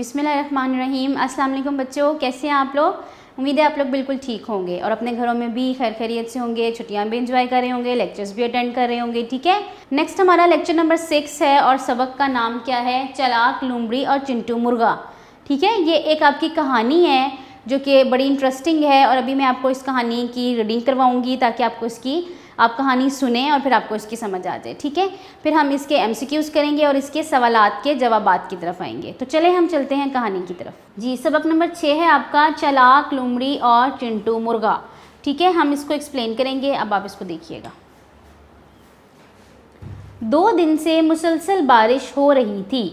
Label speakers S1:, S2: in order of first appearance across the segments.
S1: बिस्मिल्लाहिर्रहमानिर्रहीम। अस्सलाम वालेकुम बच्चों, कैसे हैं आप लोग। उम्मीद है आप लोग बिल्कुल ठीक होंगे और अपने घरों में भी खैर खैरियत से होंगे, छुट्टियां भी एंजॉय कर रहे होंगे, लेक्चर्स भी अटेंड कर रहे होंगे। ठीक है, नेक्स्ट हमारा लेक्चर नंबर 6 है और सबक का नाम क्या है, चलाक लोमड़ी और चिंटू मुर्गा। ठीक है, ये एक आपकी कहानी है जो कि बड़ी इंटरेस्टिंग है और अभी मैं आपको इस कहानी की रीडिंग करवाऊंगी ताकि आपको इसकी आप कहानी सुने और फिर आपको इसकी समझ आ जाए। ठीक है, फिर हम इसके एमसीक्यूज़ करेंगे और इसके सवालात के जवाबात की तरफ आएंगे। तो चले हम चलते हैं कहानी की तरफ। जी, सबक नंबर 6 है आपका चलाक लोमड़ी और चिंटू मुर्गा। ठीक है, हम इसको एक्सप्लेन करेंगे, अब आप इसको देखिएगा। 2 दिन से मुसलसल बारिश हो रही थी।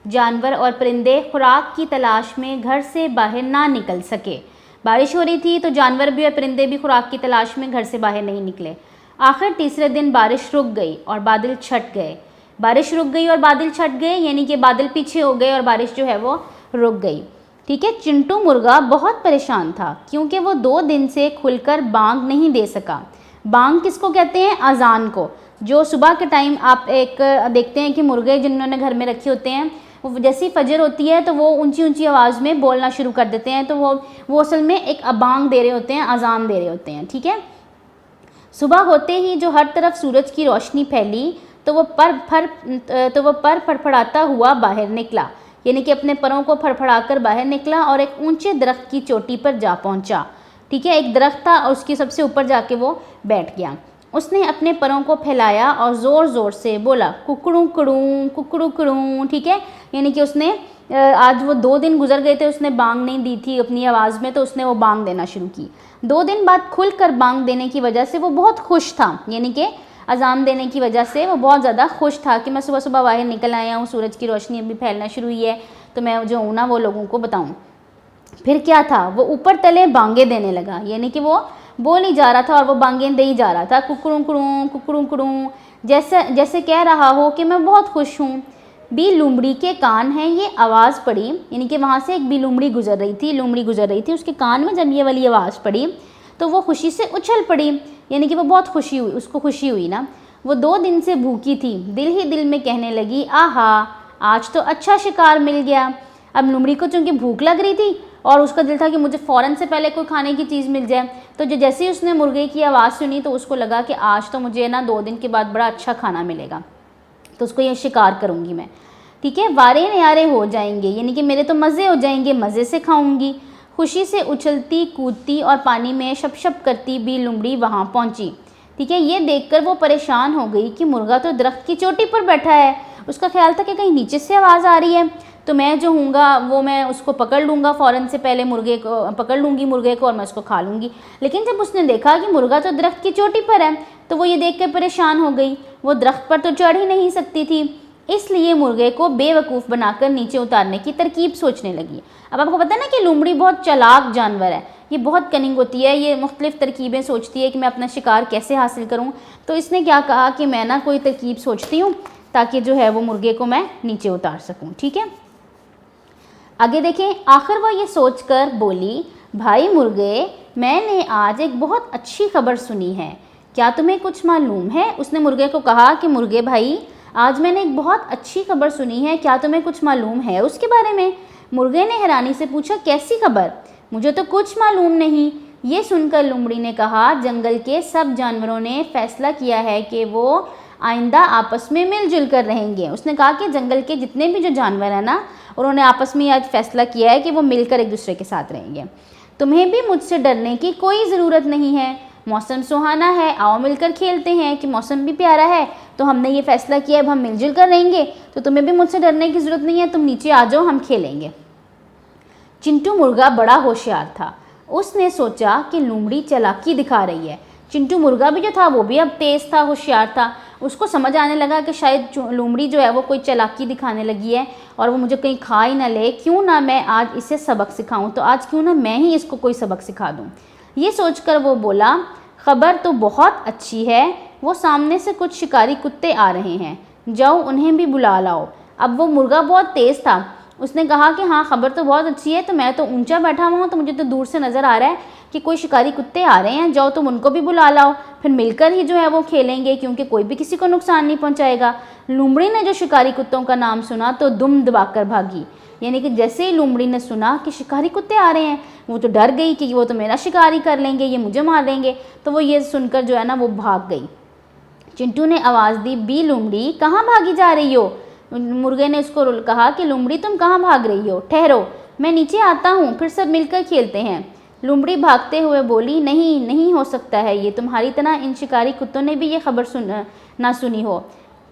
S1: जानवर और परिंदे खुराक की तलाश में घर से बाहर ना निकल सके। बारिश हो रही थी तो जानवर भी और परिंदे भी खुराक की तलाश में घर से बाहर नहीं निकले। आखिर तीसरे दिन बारिश रुक गई और बादल छट गए। बारिश रुक गई और बादल छट गए यानी कि बादल पीछे हो गए और बारिश जो है वो रुक गई। ठीक है, चिंटू मुर्गा बहुत परेशान था क्योंकि वो 2 दिन से खुलकर बांग नहीं दे सका। बांग किसको कहते हैं, अजान को। जो सुबह के टाइम आप एक देखते हैं कि मुर्गे जिन्होंने घर में रखे होते हैं वो जैसी फजर होती है तो वो ऊंची ऊंची आवाज़ में बोलना शुरू कर देते हैं, तो वो असल में एक अबांग दे रहे होते हैं, अजान दे रहे होते हैं। ठीक है, सुबह होते ही जो हर तरफ सूरज की रोशनी फैली तो वो पर फड़फड़ाता हुआ बाहर निकला, यानी कि अपने परों को फड़फड़ाकर बाहर निकला और एक ऊंचे दरख्त की चोटी पर जा पहुंचा। ठीक है, एक दरख्त था और उसके सबसे ऊपर जाके वो बैठ गया। उसने अपने परों को फैलाया और ज़ोर ज़ोर से बोला, कुकड़ू कड़ू कुकड़ू कड़ू। ठीक है, यानी कि उसने आज वो 2 दिन गुजर गए थे, उसने बांग नहीं दी थी अपनी आवाज़ में, तो उसने वो बांग देना शुरू की। 2 दिन बाद खुलकर बांग देने की वजह से वो बहुत खुश था, यानी कि अजान देने की वजह से वो बहुत ज़्यादा खुश था कि मैं सुबह सुबह बाहर निकल आया हूँ, सूरज की रोशनी अभी फैलना शुरू हुई है तो मैं जो हूँ ना वो लोगों को बताऊँ। फिर क्या था, वो ऊपर तले बांगे देने लगा, यानी कि वो बोल ही जा रहा था और वो बांगें दे ही जा रहा था, कुकड़ू कड़ू, जैसे कह रहा हो कि मैं बहुत खुश हूँ। बी लूमड़ी के कान हैं ये आवाज़ पड़ी, यानी कि वहाँ से एक बी लूमड़ी गुजर रही थी, उसके कान में जब ये वाली आवाज़ पड़ी तो वो खुशी से उछल पड़ी, यानी कि वो बहुत खुशी हुई, उसको खुशी हुई ना। वो 2 दिन से भूखी थी, दिल ही दिल में कहने लगी, आहा आज तो अच्छा शिकार मिल गया। अब लूमड़ी को चूँकि भूख लग रही थी और उसका दिल था कि मुझे फ़ौरन से पहले कोई खाने की चीज़ मिल जाए, तो जो जैसे ही उसने मुर्गे की आवाज़ सुनी तो उसको लगा कि आज तो मुझे ना 2 दिन के बाद बड़ा अच्छा खाना मिलेगा, तो उसको ये शिकार करूँगी मैं। ठीक है, वारे न्यारे हो जाएंगे, यानी कि मेरे तो मज़े हो जाएंगे, मज़े से खाऊंगी। खुशी से उछलती कूदती और पानी में शप शप करती भी लूमड़ी वहाँ पहुँची। ठीक है, ये देखकर वो परेशान हो गई कि मुर्गा तो दरख्त की चोटी पर बैठा है। उसका ख्याल था कि कहीं नीचे से आवाज़ आ रही है तो मैं जो हूँगा वो मैं उसको पकड़ लूँगा, फ़ौरन से पहले मुर्गे को पकड़ लूँगी मुर्गे को और मैं उसको खा लूँगी। लेकिन जब उसने देखा कि मुर्गा तो दरख्त की चोटी पर है तो वो ये देख कर परेशान हो गई। वो दरख्त पर तो चढ़ ही नहीं सकती थी, इसलिए मुर्गे को बेवकूफ़ बनाकर नीचे उतारने की तरकीब सोचने लगी। अब आपको पता है ना कि लूमड़ी बहुत चालाक जानवर है, ये बहुत कनिंग होती है, ये मुख्तलिफ़ तरकीबें सोचती है कि मैं अपना शिकार कैसे हासिल करूं। तो इसने क्या कहा कि मैं ना कोई तरकीब सोचती हूँ ताकि जो है वो मुर्गे को मैं नीचे उतार सकूँ। ठीक है, आगे देखें। आखिर वह ये सोचकर बोली, भाई मुर्गे, मैंने आज एक बहुत अच्छी खबर सुनी है, क्या तुम्हें कुछ मालूम है। उसने मुर्गे को कहा कि मुर्गे भाई, आज मैंने एक बहुत अच्छी खबर सुनी है, क्या तुम्हें कुछ मालूम है उसके बारे में। मुर्गे ने हैरानी से पूछा, कैसी खबर, मुझे तो कुछ मालूम नहीं। ये सुनकर लोमड़ी ने कहा, जंगल के सब जानवरों ने फैसला किया है कि वो आइंदा आपस में मिलजुल कर रहेंगे। उसने कहा कि जंगल के जितने भी जो जानवर हैं ना, उन्होंने आपस में आज फैसला किया है कि वो मिलकर एक दूसरे के साथ रहेंगे। तुम्हें भी मुझसे डरने की कोई ज़रूरत नहीं है, मौसम सुहाना है, आओ मिलकर खेलते हैं कि मौसम भी प्यारा है तो हमने ये फैसला किया अब हम मिलजुल कर रहेंगे, तो तुम्हें भी मुझसे डरने की ज़रूरत नहीं है, तुम नीचे आ जाओ हम खेलेंगे। चिंटू मुर्गा बड़ा होशियार था, उसने सोचा कि लूमड़ी चालाकी दिखा रही है। चिंटू मुर्गा भी जो था वो भी अब तेज़ था, होशियार था। उसको समझ आने लगा कि शायद लूमड़ी जो है वो कोई चालाकी दिखाने लगी है और वो मुझे कहीं खा ही ना ले, क्यों ना मैं आज इसे सबक सिखाऊं, तो आज क्यों ना मैं ही इसको कोई सबक सिखा दूं। ये सोचकर वो बोला, खबर तो बहुत अच्छी है, वो सामने से कुछ शिकारी कुत्ते आ रहे हैं, जाओ उन्हें भी बुला लाओ। अब वो मुर्गा बहुत तेज़ था, उसने कहा कि हाँ खबर तो बहुत अच्छी है, तो मैं तो ऊंचा बैठा हुआ हूँ तो मुझे तो दूर से नज़र आ रहा है कि कोई शिकारी कुत्ते आ रहे हैं, जाओ तुम उनको भी बुला लाओ, फिर मिलकर ही जो है वो खेलेंगे क्योंकि कोई भी किसी को नुकसान नहीं पहुँचाएगा। लूमड़ी ने जो शिकारी कुत्तों का नाम सुना तो दुम दबाकर भागी। यानी कि जैसे ही लोमड़ी ने सुना कि शिकारी कुत्ते आ रहे हैं, वो तो डर गई कि वो तो मेरा शिकारी कर लेंगे, ये मुझे मार देंगे। तो वो ये सुनकर जो है ना वो भाग गई। चिंटू ने आवाज़ दी, बी लोमड़ी कहाँ भागी जा रही हो? मुर्गे ने उसको कहा कि लोमड़ी तुम कहाँ भाग रही हो, ठहरो मैं नीचे आता हूँ, फिर सब मिलकर खेलते हैं। लोमड़ी भागते हुए बोली, नहीं नहीं हो सकता है ये, तुम्हारी तरह इन शिकारी कुत्तों ने भी ये खबर ना सुनी हो,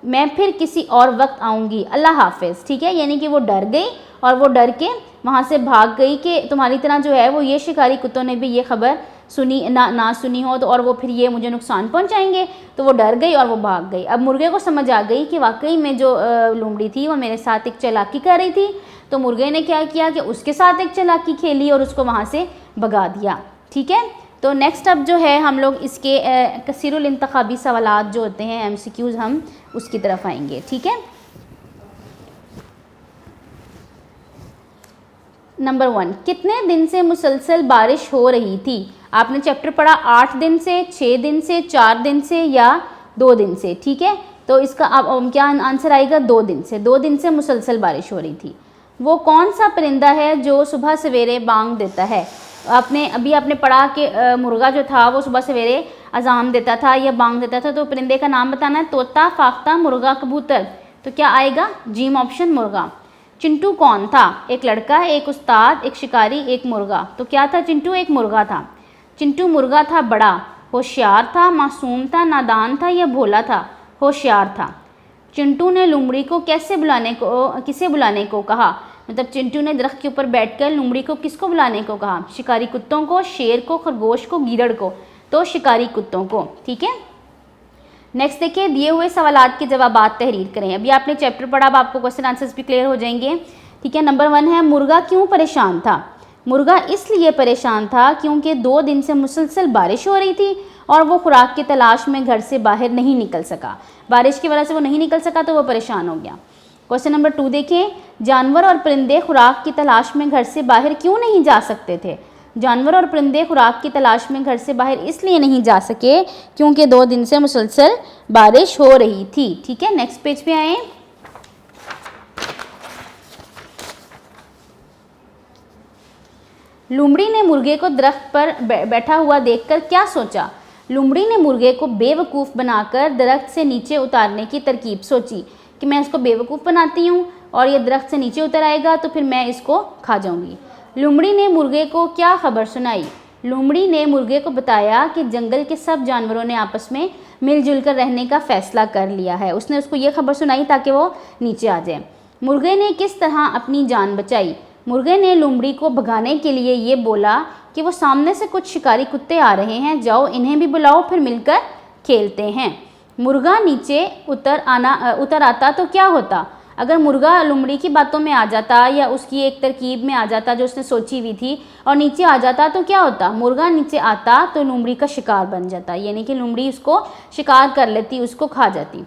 S1: मैं फिर किसी और वक्त आऊँगी, अल्लाह हाफिज़। ठीक है, यानी कि वो डर गई और वो डर के वहाँ से भाग गई कि तुम्हारी तरह जो है वो ये शिकारी कुत्तों ने भी ये खबर सुनी ना सुनी हो तो, और वो फिर ये मुझे नुकसान पहुंचाएंगे। तो वो डर गई और वो भाग गई। अब मुर्गे को समझ आ गई कि वाकई में जो लोमड़ी थी वो मेरे साथ एक चालाकी कर रही थी। तो मुर्गे ने क्या किया कि उसके साथ एक चालाकी खेली और उसको वहाँ से भगा दिया। ठीक है, तो नेक्स्ट अब जो है हम लोग इसके कसीरुल इंतखाबी सवालात जो होते हैं MCQs, हम उसकी तरफ आएंगे। ठीक है, नंबर 1, कितने दिन से मुसलसल बारिश हो रही थी? आपने चैप्टर पढ़ा 8 दिन से, 6 दिन से, 4 दिन से या 2 दिन से। ठीक है, तो इसका अब क्या आंसर आएगा? 2 दिन से। 2 दिन से मुसलसल बारिश हो रही थी। वो कौन सा परिंदा है जो सुबह सवेरे बांग देता है? आपने पढ़ा कि मुर्गा जो था वो सुबह सवेरे अजान देता था या बांग देता था। तो परिंदे का नाम बताना है। तोता, फाख्ता, मुर्गा, कबूतर। तो क्या आएगा? जीम ऑप्शन, मुर्गा। चिंटू कौन था? एक लड़का, एक उस्ताद, एक शिकारी, एक मुर्गा। तो क्या था? चिंटू एक मुर्गा था। चिंटू मुर्गा था, बड़ा होशियार था, मासूम था, नादान था या भोला था? होशियार था। चिंटू ने लोमड़ी को किसे बुलाने को कहा? मतलब चिंटू ने दरख्त के ऊपर बैठकर लोमड़ी को किसको बुलाने को कहा? शिकारी कुत्तों को, शेर को, खरगोश को, गीदड़ को? तो शिकारी कुत्तों को। ठीक है, नेक्स्ट देखिए, दिए हुए सवालात के जवाबात तहरीर करें। अभी आपने चैप्टर पढ़ा, अब आपको क्वेश्चन आंसर्स भी क्लियर हो जाएंगे। ठीक है, नंबर 1 है, मुर्गा क्यों परेशान था? मुर्गा इसलिए परेशान था क्योंकि 2 दिन से मुसलसल बारिश हो रही थी और वो खुराक की तलाश में घर से बाहर नहीं निकल सका। बारिश की वजह से वो नहीं निकल सका तो वो परेशान हो गया। क्वेश्चन नंबर 2 देखें, जानवर और परिंदे खुराक की तलाश में घर से बाहर क्यों नहीं जा सकते थे? जानवर और परिंदे खुराक की तलाश में घर से बाहर इसलिए नहीं जा सके क्योंकि 2 दिन से मुसलसल बारिश हो रही थी। ठीक है, नेक्स्ट पेज पे आए। लोमड़ी ने मुर्गे को दरख्त पर बैठा हुआ देखकर क्या सोचा? लोमड़ी ने मुर्गे को बेवकूफ़ बनाकर दरख्त से नीचे उतारने की तरकीब सोची कि मैं इसको बेवकूफ़ बनाती हूँ और ये दरख्त से नीचे उतर आएगा तो फिर मैं इसको खा जाऊँगी। लोमड़ी ने मुर्गे को क्या खबर सुनाई? लोमड़ी ने मुर्गे को बताया कि जंगल के सब जानवरों ने आपस में मिलजुल कर रहने का फ़ैसला कर लिया है। उसने उसको ये खबर सुनाई ताकि वो नीचे आ जाए। मुर्गे ने किस तरह अपनी जान बचाई? मुर्गे ने लोमड़ी को भगाने के लिए ये बोला कि वो सामने से कुछ शिकारी कुत्ते आ रहे हैं, जाओ इन्हें भी बुलाओ, फिर मिलकर खेलते हैं। मुर्गा नीचे उतर आता तो क्या होता? अगर मुर्गा लोमड़ी की बातों में आ जाता या उसकी एक तरकीब में आ जाता जो उसने सोची हुई थी और नीचे आ जाता तो क्या होता? मुर्गा नीचे आता तो लोमड़ी का शिकार बन जाता, यानी कि लोमड़ी उसको शिकार कर लेती, उसको खा जाती।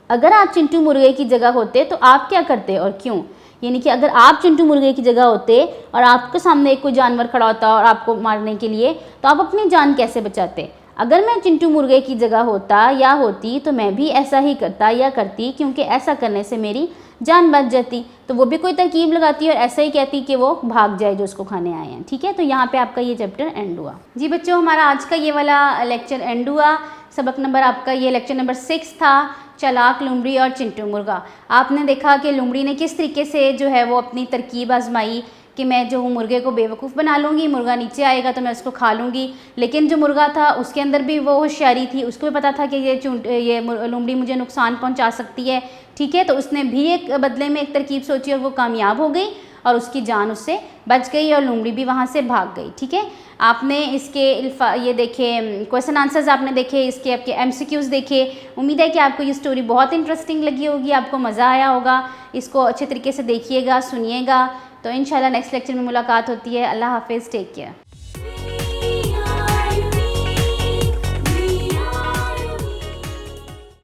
S1: अगर आप चिंटू मुर्गे की जगह होते तो आप क्या करते और क्यों? यानी कि अगर आप चिंटू मुर्गे की जगह होते और आपके सामने एक कोई जानवर खड़ा होता और आपको मारने के लिए, तो आप अपनी जान कैसे बचाते? अगर मैं चिंटू मुर्गे की जगह होता या होती तो मैं भी ऐसा ही करता या करती, क्योंकि ऐसा करने से मेरी जान बच जाती। तो वो भी कोई तरकीब लगाती और ऐसा ही कहती कि वो भाग जाए जो उसको खाने आए हैं। ठीक है, तो यहाँ पे आपका ये चैप्टर एंड हुआ। जी बच्चों, हमारा आज का ये वाला लेक्चर एंड हुआ। सबक नंबर आपका ये लेक्चर नंबर 6 था, चालाक लोमड़ी और चिंटू मुर्गा। आपने देखा कि लोमड़ी ने किस तरीके से जो है वो अपनी तरकीब आजमाई कि मैं जो मुर्गे को बेवकूफ़ बना लूँगी, मुर्गा नीचे आएगा तो मैं उसको खा लूँगी। लेकिन जो मुर्गा था उसके अंदर भी वो होशियारी थी, उसको भी पता था कि ये लोमड़ी मुझे नुकसान पहुँचा सकती है। ठीक है, तो उसने भी एक बदले में एक तरकीब सोची और वो कामयाब हो गई और उसकी जान उससे बच गई और लोमड़ी भी वहाँ से भाग गई। ठीक है, आपने इसके ये देखे क्वेश्चन आंसर्स आपने देखे, इसके आपके MCQs देखे। उम्मीद है कि आपको ये स्टोरी बहुत इंटरेस्टिंग लगी होगी, आपको मज़ा आया होगा। इसको अच्छे तरीके से देखिएगा, सुनिएगा। तो इंशाल्लाह नेक्स्ट लेक्चर में मुलाकात होती है। अल्लाह हाफिज़, टेक केयर।